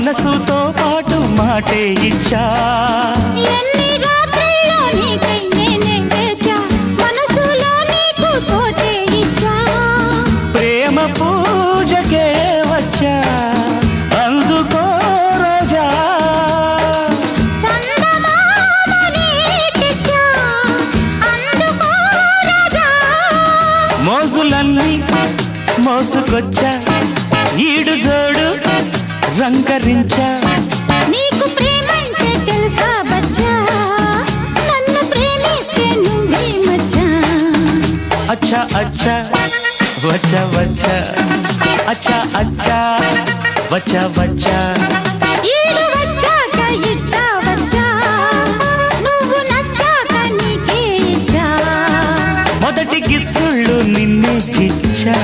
మనసుతో పాటు మాటే ఇచ్చా. ఎన్ని రాత్రిలో నీకై నేనే వేచా, మనసులో నీకు చోటే ఇచ్చా. ప్రేమ పూజకే వచ్చా, అందుకో రోజా. చందమామని తెచ్చా, అందుకో రాజా. మోజులన్నీ మోసుకొచ్చా, ఈడు జోడు రంగరించా. నీకు ప్రేమంటే తెలుసా బచ్చా, నన్ను ప్రేమిస్తే నువ్వే మచ్చా. అచ్చా అచ్చా వచ్చా వచ్చా, అచ్చా అచ్చా వచ్చా వచ్చా. ఈడు వచ్చాక ఇట్టా వచ్చా, నువ్వు నచ్చాక నీకే ఇచ్చా. మొదటి గిచ్చుళ్ళు నిన్నే గిచ్చా.